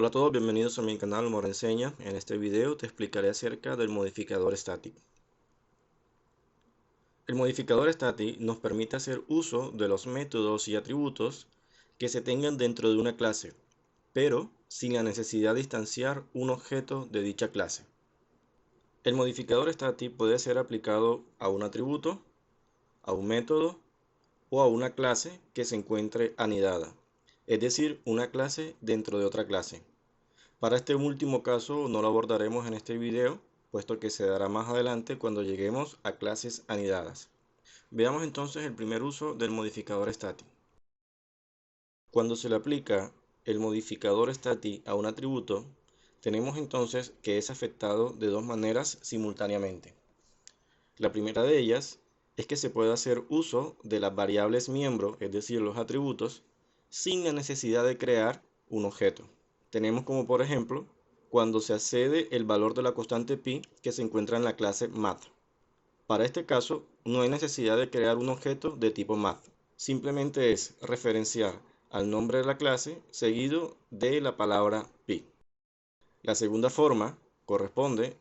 Hola a todos, bienvenidos a mi canal Morenseña. En este video te explicaré acerca del modificador static. El modificador static nos permite hacer uso de los métodos y atributos que se tengan dentro de una clase, pero sin la necesidad de instanciar un objeto de dicha clase. El modificador static puede ser aplicado a un atributo, a un método o a una clase que se encuentre anidada, es decir, una clase dentro de otra clase. Para este último caso no lo abordaremos en este video, puesto que se dará más adelante cuando lleguemos a clases anidadas. Veamos entonces el primer uso del modificador static. Cuando se le aplica el modificador static a un atributo, tenemos entonces que es afectado de dos maneras simultáneamente. La primera de ellas es que se puede hacer uso de las variables miembro, es decir, los atributos, sin la necesidad de crear un objeto. Tenemos como por ejemplo cuando se accede el valor de la constante pi que se encuentra en la clase math. Para este caso no hay necesidad de crear un objeto de tipo math, simplemente es referenciar al nombre de la clase seguido de la palabra pi. La segunda forma corresponde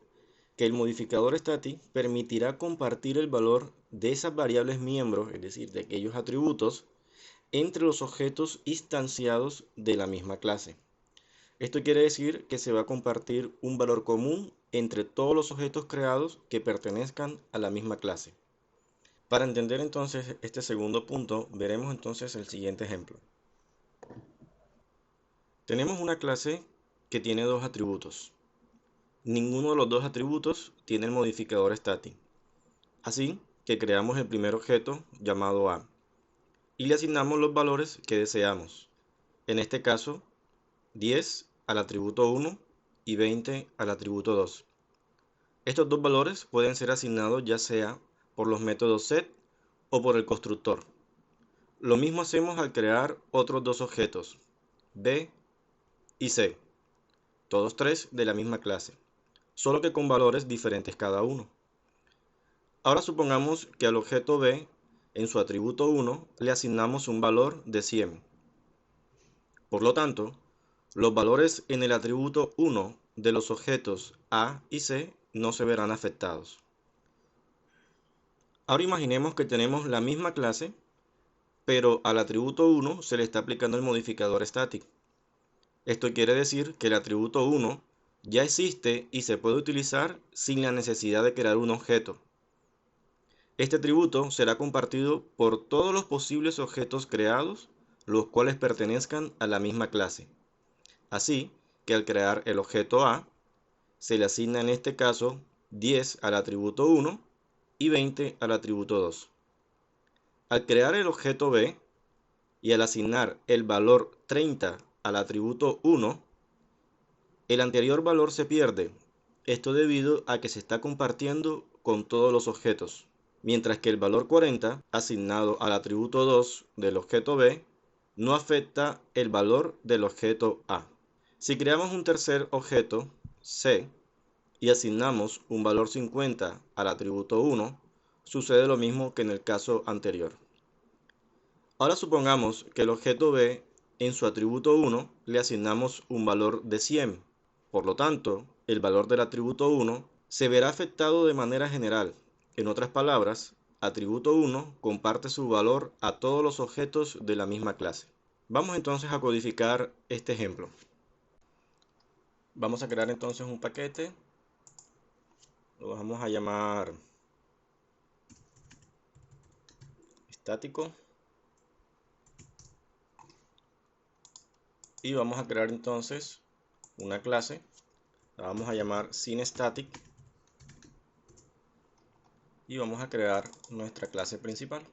que el modificador static permitirá compartir el valor de esas variables miembros, es decir, de aquellos atributos, entre los objetos instanciados de la misma clase. Esto quiere decir que se va a compartir un valor común entre todos los objetos creados que pertenezcan a la misma clase. Para entender entonces este segundo punto, veremos entonces el siguiente ejemplo. Tenemos una clase que tiene dos atributos. Ninguno de los dos atributos tiene el modificador static. Así que creamos el primer objeto llamado A y le asignamos los valores que deseamos. En este caso, 10 al atributo 1 y 20 al atributo 2. Estos dos valores pueden ser asignados ya sea por los métodos set o por el constructor. Lo mismo hacemos al crear otros dos objetos, B y C, todos tres de la misma clase, solo que con valores diferentes cada uno. Ahora supongamos que al objeto B, en su atributo 1, le asignamos un valor de 100. Por lo tanto, los valores en el atributo 1 de los objetos A y C no se verán afectados. Ahora imaginemos que tenemos la misma clase, pero al atributo 1 se le está aplicando el modificador static. Esto quiere decir que el atributo 1 ya existe y se puede utilizar sin la necesidad de crear un objeto. Este atributo será compartido por todos los posibles objetos creados, los cuales pertenezcan a la misma clase. Así que al crear el objeto A, se le asigna en este caso 10 al atributo 1 y 20 al atributo 2. Al crear el objeto B y al asignar el valor 30 al atributo 1, el anterior valor se pierde. Esto debido a que se está compartiendo con todos los objetos, mientras que el valor 40 asignado al atributo 2 del objeto B no afecta el valor del objeto A. Si creamos un tercer objeto, C, y asignamos un valor 50 al atributo 1, sucede lo mismo que en el caso anterior. Ahora supongamos que el objeto B en su atributo 1 le asignamos un valor de 100. Por lo tanto, el valor del atributo 1 se verá afectado de manera general. En otras palabras, atributo 1 comparte su valor a todos los objetos de la misma clase. Vamos entonces a codificar este ejemplo. Vamos a crear entonces un paquete. Lo vamos a llamar estático. Y vamos a crear entonces una clase. La vamos a llamar SceneStatic. Y vamos a crear nuestra clase principal.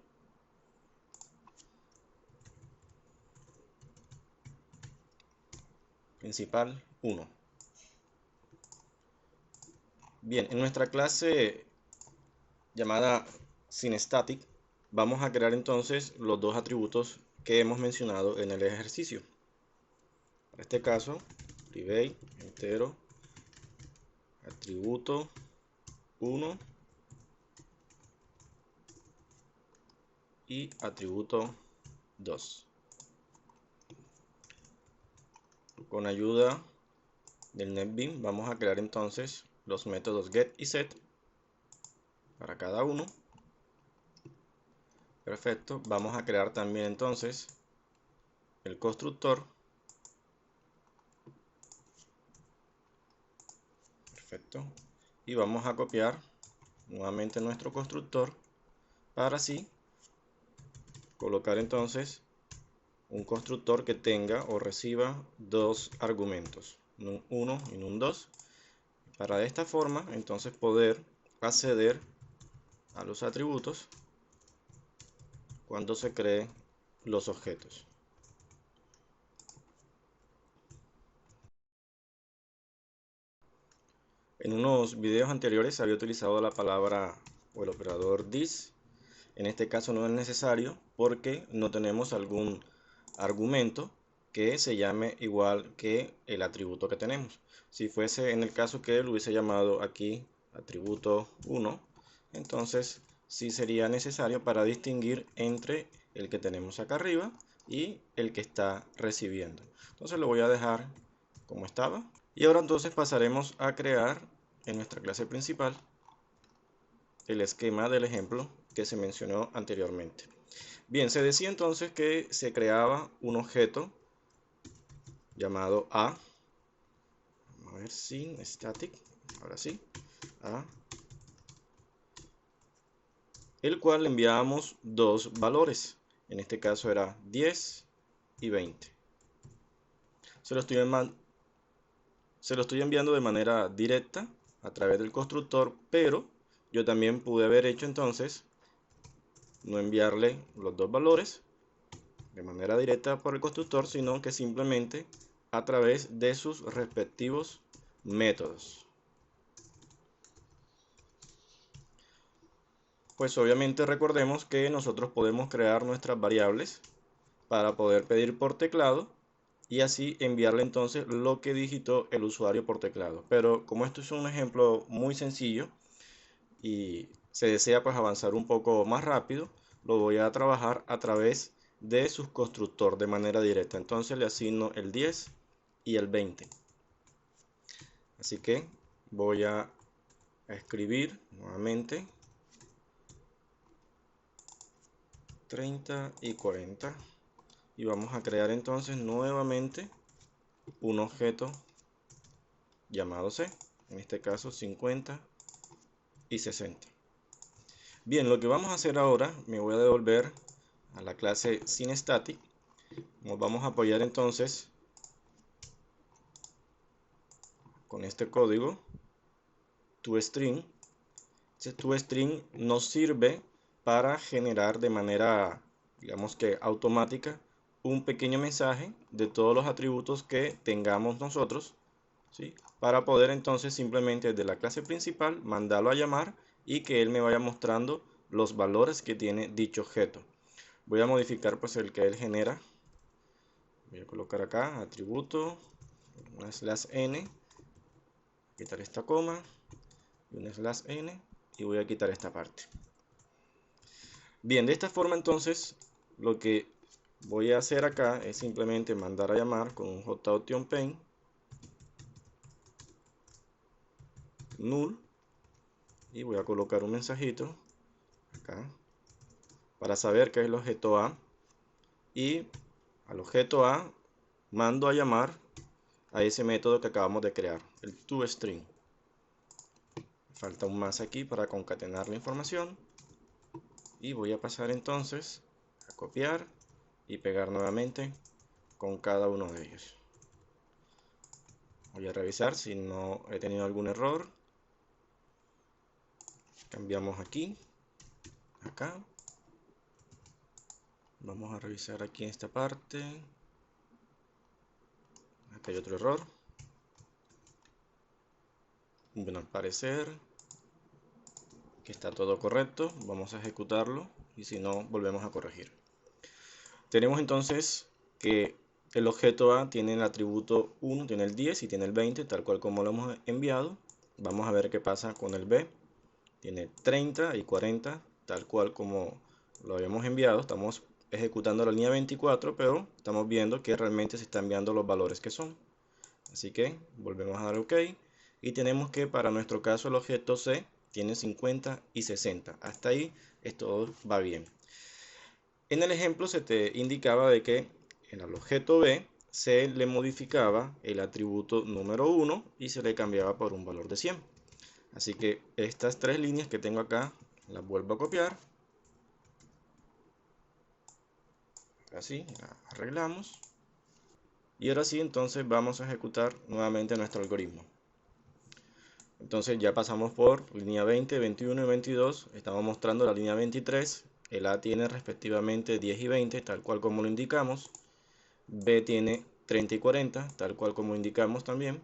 Principal 1. Bien, en nuestra clase llamada SceneStatic vamos a crear entonces los dos atributos que hemos mencionado en el ejercicio. En este caso, private entero atributo 1 y atributo 2. Con ayuda del NetBeans vamos a crear entonces los métodos get y set para cada uno. Perfecto, vamos a crear también entonces el constructor. Perfecto, y vamos a copiar nuevamente nuestro constructor para así colocar entonces un constructor que tenga o reciba dos argumentos, un 1 y un 2, para de esta forma entonces poder acceder a los atributos cuando se creen los objetos. En unos videos anteriores había utilizado la palabra o el operador this. En este caso no es necesario porque no tenemos algún argumento que se llame igual que el atributo que tenemos. Si fuese en el caso que lo hubiese llamado aquí atributo 1, entonces sí sería necesario para distinguir entre el que tenemos acá arriba y el que está recibiendo. Entonces lo voy a dejar como estaba. Y ahora entonces pasaremos a crear en nuestra clase principal el esquema del ejemplo que se mencionó anteriormente. Bien, se decía entonces que se creaba un objeto llamado A. Vamos a ver, sin static, ahora sí, A, el cual le enviábamos dos valores. En este caso era 10 y 20. Se lo estoy enviando de manera directa a través del constructor, pero yo también pude haber hecho entonces no enviarle los dos valores de manera directa por el constructor, sino que simplemente a través de sus respectivos métodos. Pues obviamente recordemos que nosotros podemos crear nuestras variables para poder pedir por teclado y así enviarle entonces lo que digitó el usuario por teclado. Pero como esto es un ejemplo muy sencillo y se desea pues avanzar un poco más rápido, lo voy a trabajar a través de su constructor de manera directa. Entonces le asigno el 10 y el 20. Así que voy a escribir nuevamente 30 y 40 y vamos a crear entonces nuevamente un objeto llamado C, en este caso 50 y 60. Bien, lo que vamos a hacer ahora, me voy a devolver a la clase sinStatic. Nos vamos a apoyar entonces con este código toString. Este toString nos sirve para generar de manera, digamos que automática, un pequeño mensaje de todos los atributos que tengamos nosotros, ¿sí? Para poder entonces simplemente desde la clase principal mandarlo a llamar y que él me vaya mostrando los valores que tiene dicho objeto. Voy a modificar pues el que él genera. Voy a colocar acá atributo, una slash n, quitar esta coma y una slash n y voy a quitar esta parte. Bien, de esta forma entonces lo que voy a hacer acá es simplemente mandar a llamar con un JOptionPaint null y voy a colocar un mensajito acá para saber qué es el objeto A, y al objeto A mando a llamar a ese método que acabamos de crear, el toString. Falta un más aquí para concatenar la información y voy a pasar entonces a copiar y pegar nuevamente con cada uno de ellos. Voy a revisar si no he tenido algún error. Cambiamos aquí, acá. Vamos a revisar aquí en esta parte. Acá hay otro error. Bueno, al parecer que está todo correcto. Vamos a ejecutarlo y si no, volvemos a corregir. Tenemos entonces que el objeto A tiene el atributo 1, tiene el 10 y tiene el 20, tal cual como lo hemos enviado. Vamos a ver qué pasa con el B. Tiene 30 y 40, tal cual como lo habíamos enviado. Estamos ejecutando la línea 24, pero estamos viendo que realmente se están enviando los valores que son. Así que volvemos a dar OK y tenemos que para nuestro caso el objeto C tiene 50 y 60. Hasta ahí todo va bien. En el ejemplo se te indicaba de que en el objeto B se le modificaba el atributo número 1 y se le cambiaba por un valor de 100. Así que estas tres líneas que tengo acá las vuelvo a copiar. Así, las arreglamos. Y ahora sí, entonces vamos a ejecutar nuevamente nuestro algoritmo. Entonces ya pasamos por línea 20, 21 y 22. Estamos mostrando la línea 23. El A tiene respectivamente 10 y 20, tal cual como lo indicamos. B tiene 30 y 40, tal cual como indicamos también.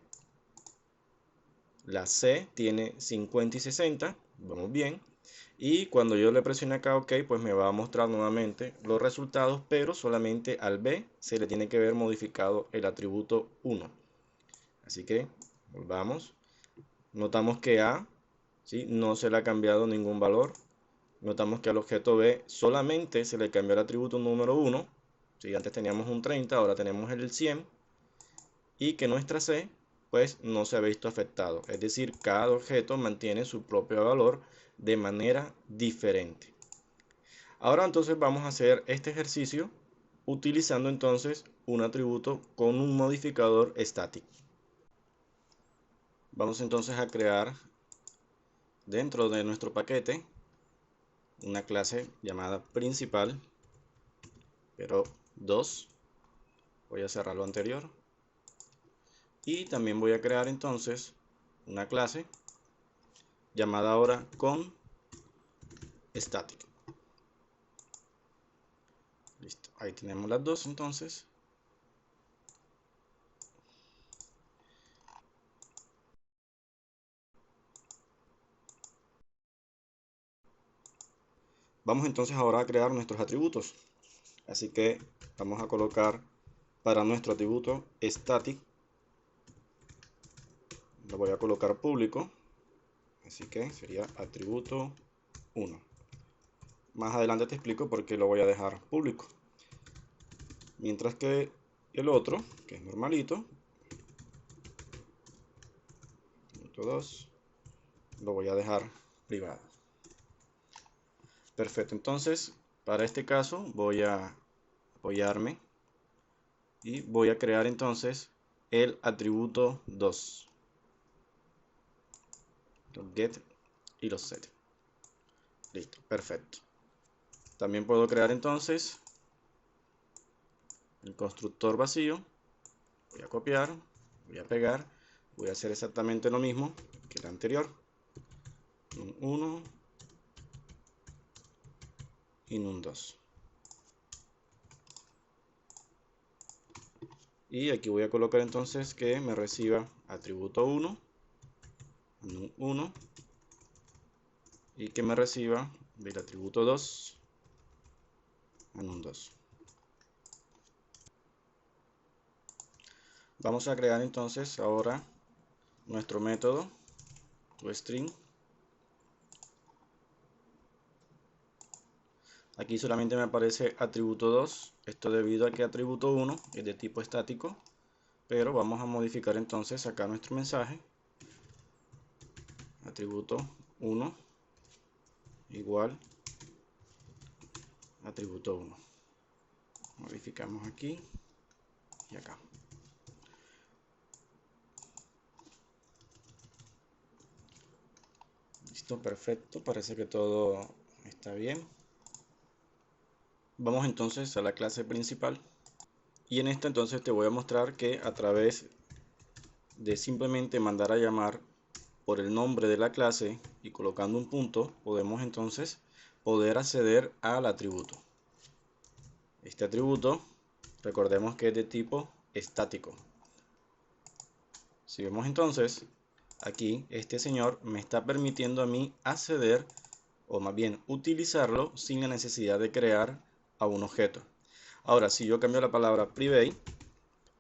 La C tiene 50 y 60, vamos bien. Y cuando yo le presione acá OK, pues me va a mostrar nuevamente los resultados, pero solamente al B se le tiene que ver modificado el atributo 1. Así que volvamos. Notamos que A, ¿sí?, no se le ha cambiado ningún valor. Notamos que al objeto B solamente se le cambió el atributo número 1. Si antes teníamos un 30, ahora tenemos el 100. Y que nuestra C pues no se ha visto afectado. Es decir, cada objeto mantiene su propio valor de manera diferente. Ahora entonces vamos a hacer este ejercicio utilizando entonces un atributo con un modificador estático. Vamos entonces a crear dentro de nuestro paquete una clase llamada principal, pero 2. Voy a cerrar lo anterior. Y también voy a crear entonces una clase llamada ahora con static. Listo, ahí tenemos las dos entonces. Vamos entonces ahora a crear nuestros atributos. Así que vamos a colocar para nuestro atributo static, lo voy a colocar público. Así que sería atributo 1. Más adelante te explico por qué lo voy a dejar público. Mientras que el otro, que es normalito, atributo 2, lo voy a dejar privado. Perfecto, entonces para este caso voy a apoyarme y voy a crear entonces el atributo 2. Los get y los set. Listo, perfecto. También puedo crear entonces el constructor vacío. Voy a copiar, voy a pegar, voy a hacer exactamente lo mismo que el anterior. Un 1 y un 2. Y aquí voy a colocar entonces que me reciba atributo 1, un 1, y que me reciba del atributo 2, en un 2. Vamos a crear entonces ahora nuestro método toString. Aquí solamente me aparece atributo 2, esto debido a que atributo 1 es de tipo estático, pero vamos a modificar entonces acá nuestro mensaje. Atributo 1 igual atributo 1. Modificamos aquí y acá. Listo, perfecto, parece que todo está bien. Vamos entonces a la clase principal y en esta entonces te voy a mostrar que a través de simplemente mandar a llamar por el nombre de la clase y colocando un punto podemos entonces poder acceder al atributo. Este atributo recordemos que es de tipo estático. Si vemos entonces aquí este señor me está permitiendo a mí acceder o más bien utilizarlo sin la necesidad de crear a un objeto. Ahora si yo cambio la palabra private,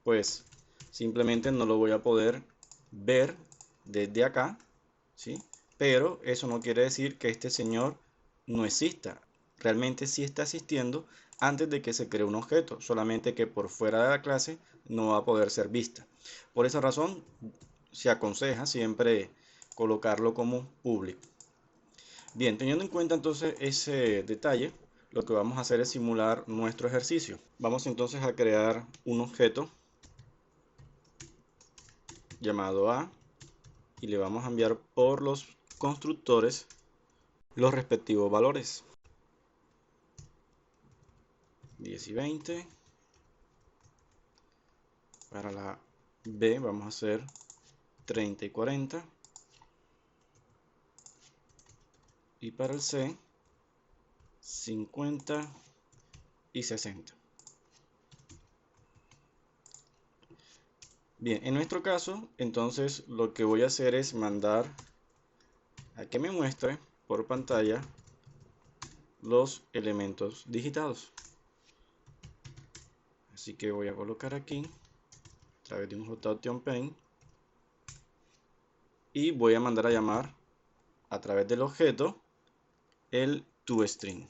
pues simplemente no lo voy a poder ver desde acá, ¿sí? Pero eso no quiere decir que este señor no exista. Realmente sí está existiendo antes de que se cree un objeto, solamente que por fuera de la clase no va a poder ser vista. Por esa razón se aconseja siempre colocarlo como público. Bien, teniendo en cuenta entonces ese detalle, lo que vamos a hacer es simular nuestro ejercicio. Vamos entonces a crear un objeto llamado A y le vamos a enviar por los constructores los respectivos valores. 10 y 20. Para la B vamos a hacer 30 y 40. Y para el C, 50 y 60. Bien, en nuestro caso, entonces lo que voy a hacer es mandar a que me muestre por pantalla los elementos digitados. Así que voy a colocar aquí, a través de un JOptionPaint, y voy a mandar a llamar a través del objeto el toString.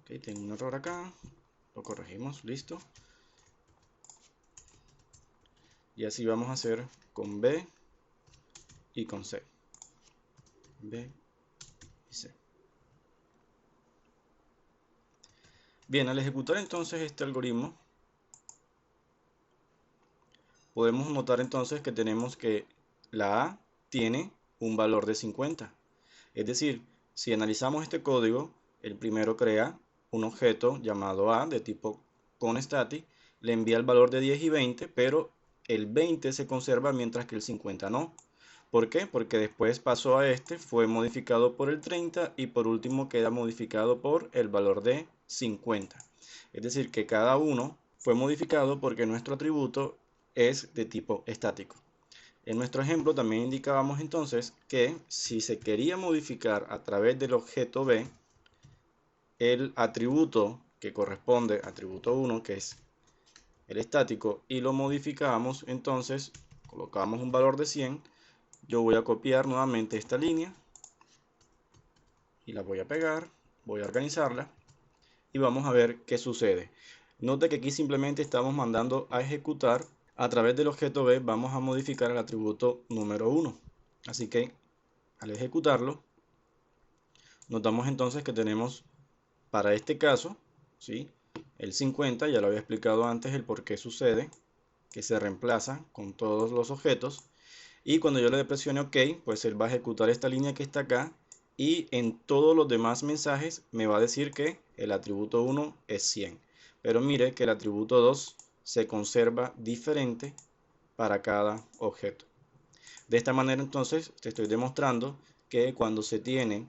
Ok, tengo un error acá, lo corregimos, listo. Y así vamos a hacer con B y con C. B y C. Bien, al ejecutar entonces este algoritmo, podemos notar entonces que tenemos que la A tiene un valor de 50. Es decir, si analizamos este código, el primero crea un objeto llamado A de tipo conStatic, le envía el valor de 10 y 20, pero el 20 se conserva mientras que el 50 no. ¿Por qué? Porque después pasó a este, fue modificado por el 30 y por último queda modificado por el valor de 50. Es decir, que cada uno fue modificado porque nuestro atributo es de tipo estático. En nuestro ejemplo también indicábamos entonces que si se quería modificar a través del objeto B el atributo que corresponde, atributo 1, que es el estático, y lo modificábamos, entonces colocamos un valor de 100, yo voy a copiar nuevamente esta línea y la voy a pegar, voy a organizarla y vamos a ver qué sucede. Note que aquí simplemente estamos mandando a ejecutar. A través del objeto B vamos a modificar el atributo número 1. Así que al ejecutarlo, notamos entonces que tenemos para este caso, ¿sí?, el 50, ya lo había explicado antes el por qué sucede, que se reemplaza con todos los objetos. Y cuando yo le presione OK, pues él va a ejecutar esta línea que está acá y en todos los demás mensajes me va a decir que el atributo 1 es 100. Pero mire que el atributo 2 se conserva diferente para cada objeto. De esta manera entonces te estoy demostrando que cuando se tiene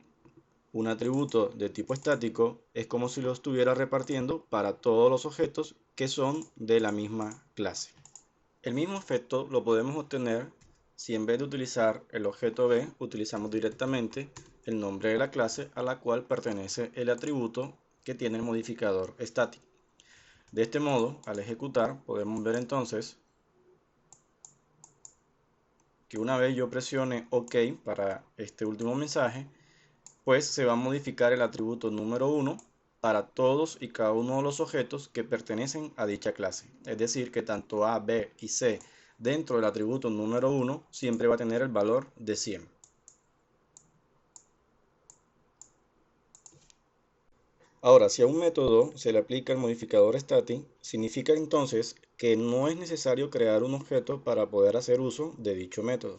un atributo de tipo estático es como si lo estuviera repartiendo para todos los objetos que son de la misma clase. El mismo efecto lo podemos obtener si en vez de utilizar el objeto B utilizamos directamente el nombre de la clase a la cual pertenece el atributo que tiene el modificador estático. De este modo, al ejecutar, podemos ver entonces que una vez yo presione OK para este último mensaje, pues se va a modificar el atributo número 1 para todos y cada uno de los objetos que pertenecen a dicha clase. Es decir, que tanto A, B y C dentro del atributo número 1 siempre va a tener el valor de 100. Ahora, si a un método se le aplica el modificador static, significa entonces que no es necesario crear un objeto para poder hacer uso de dicho método.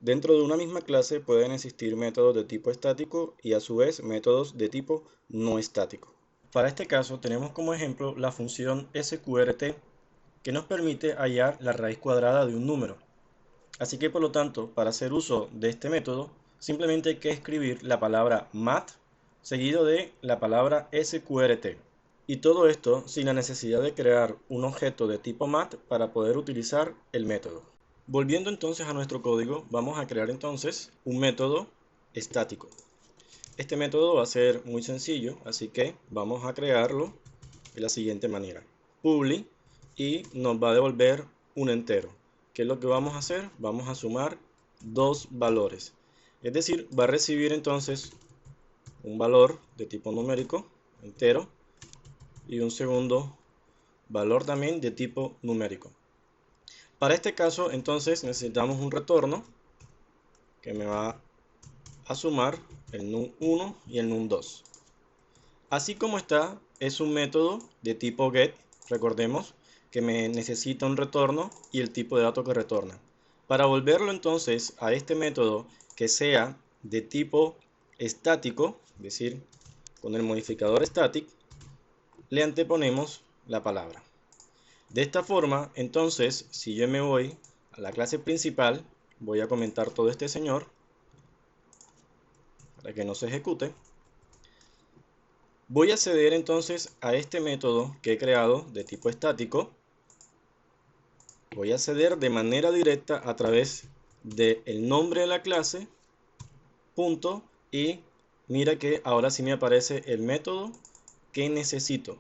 Dentro de una misma clase pueden existir métodos de tipo estático y a su vez métodos de tipo no estático. Para este caso tenemos como ejemplo la función sqrt que nos permite hallar la raíz cuadrada de un número. Así que por lo tanto, para hacer uso de este método, simplemente hay que escribir la palabra math seguido de la palabra sqrt. Y todo esto sin la necesidad de crear un objeto de tipo math para poder utilizar el método. Volviendo entonces a nuestro código, vamos a crear entonces un método estático. Este método va a ser muy sencillo, así que vamos a crearlo de la siguiente manera. Public y nos va a devolver un entero. ¿Qué es lo que vamos a hacer? Vamos a sumar dos valores. Es decir, va a recibir entonces un valor de tipo numérico entero y un segundo valor también de tipo numérico. Para este caso entonces necesitamos un retorno que me va a sumar el num1 y el num2. Así como está, es un método de tipo get. Recordemos que me necesita un retorno y el tipo de dato que retorna. Para volverlo entonces a este método que sea de tipo estático, es decir, con el modificador static, le anteponemos la palabra. De esta forma, entonces, si yo me voy a la clase principal, voy a comentar todo este señor para que no se ejecute. Voy a acceder entonces a este método que he creado de tipo estático. Voy a acceder de manera directa a través del nombre de la clase, punto, y mira que ahora sí me aparece el método que necesito.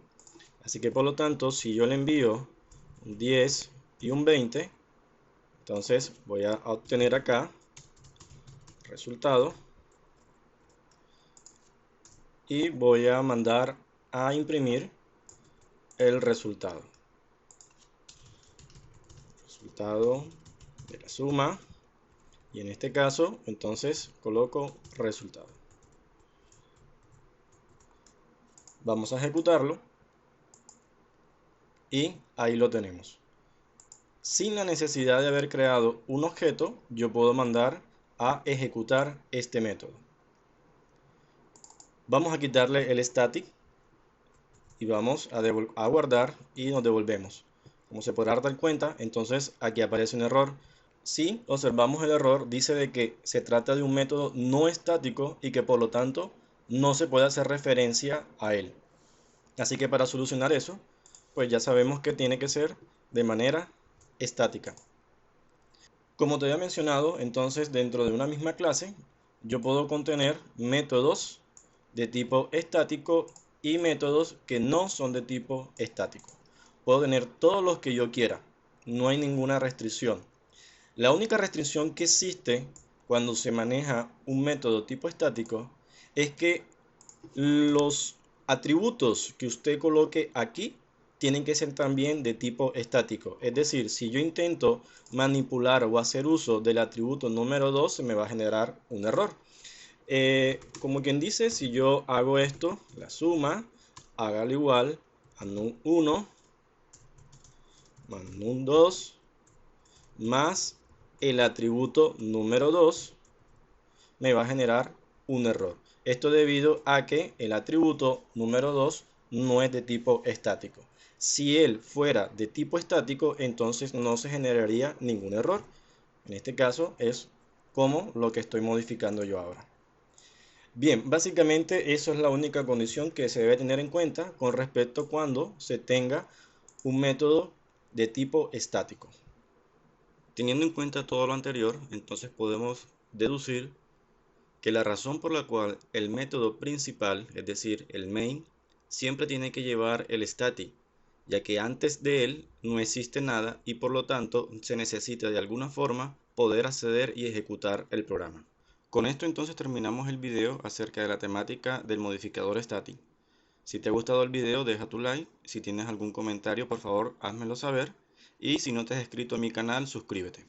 Así que por lo tanto, si yo le envío un 10 y un 20, entonces voy a obtener acá resultado y voy a mandar a imprimir el resultado de la suma, y en este caso entonces coloco resultado. Vamos a ejecutarlo y ahí lo tenemos. Sin la necesidad de haber creado un objeto, yo puedo mandar a ejecutar este método. Vamos a quitarle el static y vamos a guardar y nos devolvemos. Como se podrá dar cuenta, entonces aquí aparece un error. Si observamos el error, dice de que se trata de un método no estático y que por lo tanto no se puede hacer referencia a él. Así que para solucionar eso, pues ya sabemos que tiene que ser de manera estática. Como te había mencionado, entonces dentro de una misma clase yo puedo contener métodos de tipo estático y métodos que no son de tipo estático. Puedo tener todos los que yo quiera, no hay ninguna restricción. La única restricción que existe cuando se maneja un método tipo estático es que los atributos que usted coloque aquí tienen que ser también de tipo estático. Es decir, si yo intento manipular o hacer uso del atributo número 2, se me va a generar un error. Como quien dice, si yo hago esto, la suma, hágalo igual a num1 más num2 más el atributo número 2, me va a generar un error. Esto debido a que el atributo número 2 no es de tipo estático. Si él fuera de tipo estático, entonces no se generaría ningún error. En este caso es como lo que estoy modificando yo ahora. Bien, básicamente eso es la única condición que se debe tener en cuenta con respecto cuando se tenga un método de tipo estático. Teniendo en cuenta todo lo anterior, entonces podemos deducir que la razón por la cual el método principal, es decir, el main, siempre tiene que llevar el static, ya que antes de él no existe nada y por lo tanto se necesita de alguna forma poder acceder y ejecutar el programa. Con esto entonces terminamos el video acerca de la temática del modificador static. Si te ha gustado el video, deja tu like. Si tienes algún comentario, por favor házmelo saber, y si no te has inscrito a mi canal, suscríbete.